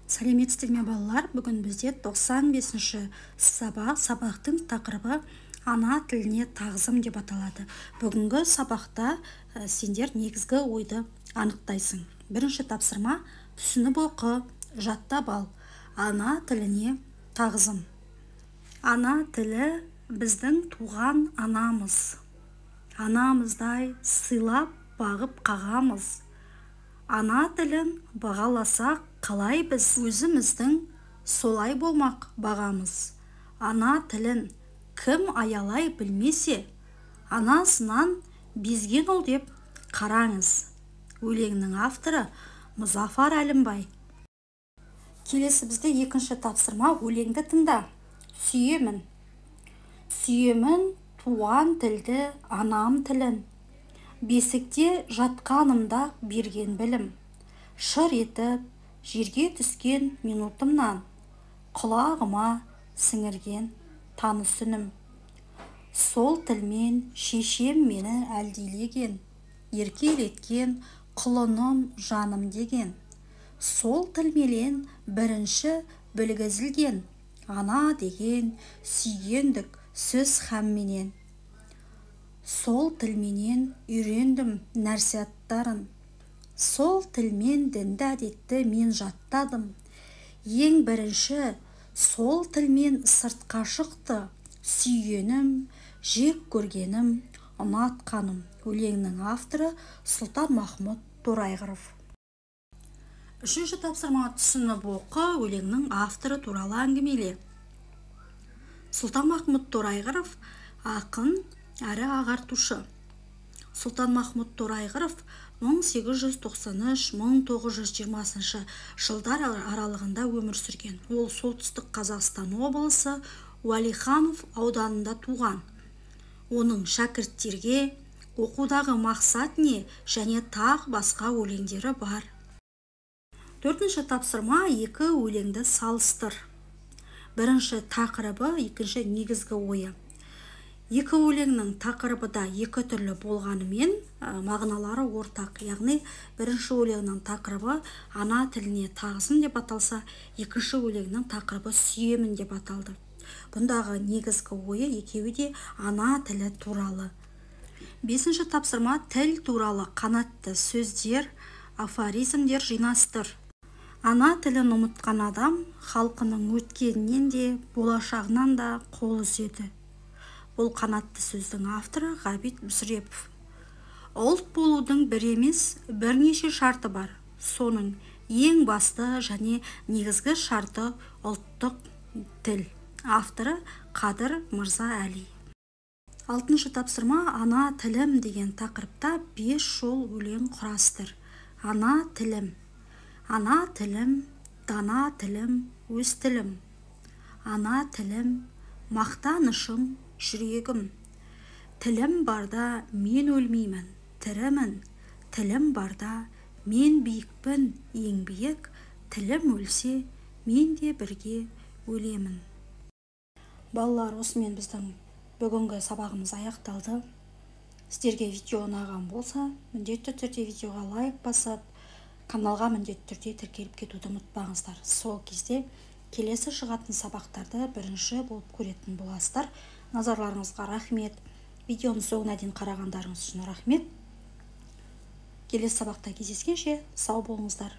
Сәлеметсіздер ме балалар? Бүгін бізде 95-ші сабақтың тақырыбы ана тіліне тағзым деп аталады. Бүгінгі сабақта сендер негізгі ойды анықтайсың. Бірінші тапсырма: түсініп оқы, жаттап ал. Ана тіліне тағзым. Ана тілі біздің туған анамыз. Анамыздай сыйлап бағып қағамыз. Ана тілін бағаласақ, қалай біз өзіміздің солай болмақ бағамыз. Ана тілін кім аялай білмесе, анасынан безген ол деп қараңыз. Өлеңнің авторы Мұзафар Әлімбай. Келесі бізде екінші тапсырма: өлеңді тыңда. Сүйемін. Сүйемін туған тілді, анам тілін. Бесікте жатқанымда берген білім. Шыр етіп жерге түскен минутымнан, құлағыма сіңірген таныс үнім. Сол тілмен шешем мені әлдилеген, еркелеткен құлыным жаным деген. Сол тілменен бірінші білгізілген ана деген сүйгендік сөз һәмменен. Сол тілменен үйрендім нәрсияттарын. Сол тілмен дінді әдетті мен жаттадым. Ең бірінші сол тілмен сыртқа шықты сүйгенім, жек көргенім, ұнатқаным. Өлеңнің авторы Сұлтанмахмұт Торайғыров. Үшінші тапсырма: түсініп оқы, өлеңнің авторы туралы әңгімеле. Сұлтанмахмұт Торайғыров ақын әрі ағартушы. Сұлтанмахмұт Торайғыров 1893-1920 жылдар аралығында өмір сүрген. Ол солтүстік Қазақстан облысы Уәлиханов ауданында туған. Оның шәкірттерге оқудағы мақсат не және тағы басқа өлеңдері бар. Төртінші тапсырма: екі өлеңді салыстыр. Бірінші тақырыбы, екінші негізгі ойы. Екі өлеңнің тақырыбы да екі түрлі болғанымен, мағыналары ортақ. Яғни бірінші өлеңнің тақырыбы ана тіліне тағзым деп аталса, екінші өлеңнің тақырыбы сүйемін деп аталды. Бұндағы негізгі ойы екеуі де ана тілі туралы. Бесінші тапсырма: тіл туралы қанатты сөздер, афоризмдер жинастыр. Ана тілін ұмытқан адам халқының өткенінен де, болашағынан да қол үзеді. Бұл қанатты сөздің авторы Ғабит Мүсірепов. Ұлт болудың бір емес, бірнеше шарты бар. Соның ең басты және негізгі шарты ұлттық тіл. Авторы Қадыр Мырза Әли. Алтыншы тапсырма: ана тілім деген тақырыпта 5 жол өлең құрастыр. Ана тілім. Ана тілім, дана тілім, өз тілім. Ана тілім, мақтанышым, жүрегім. Тілім барда мен өлмеймін, тірімін. Тілім барда мен биікпін, ең биік. Тілім өлсе, мен де бірге өлемін. Балалар, осымен біздің бүгінгі сабағымыз аяқталды. Сіздерге видео ұнаған болса, міндетті түрде видеоға лайк басып, каналға міндетті түрде тіркеліп кетуді ұмытпаңыздар. Сол кезде келесі шығатын сабақтарды бірінші болып көретін боласыздар. Назарларыңызға рахмет. Видеоны соңына дейін қарағандарыңыз үшін рахмет. Келесі сабақта кездескенше сау болыңыздар.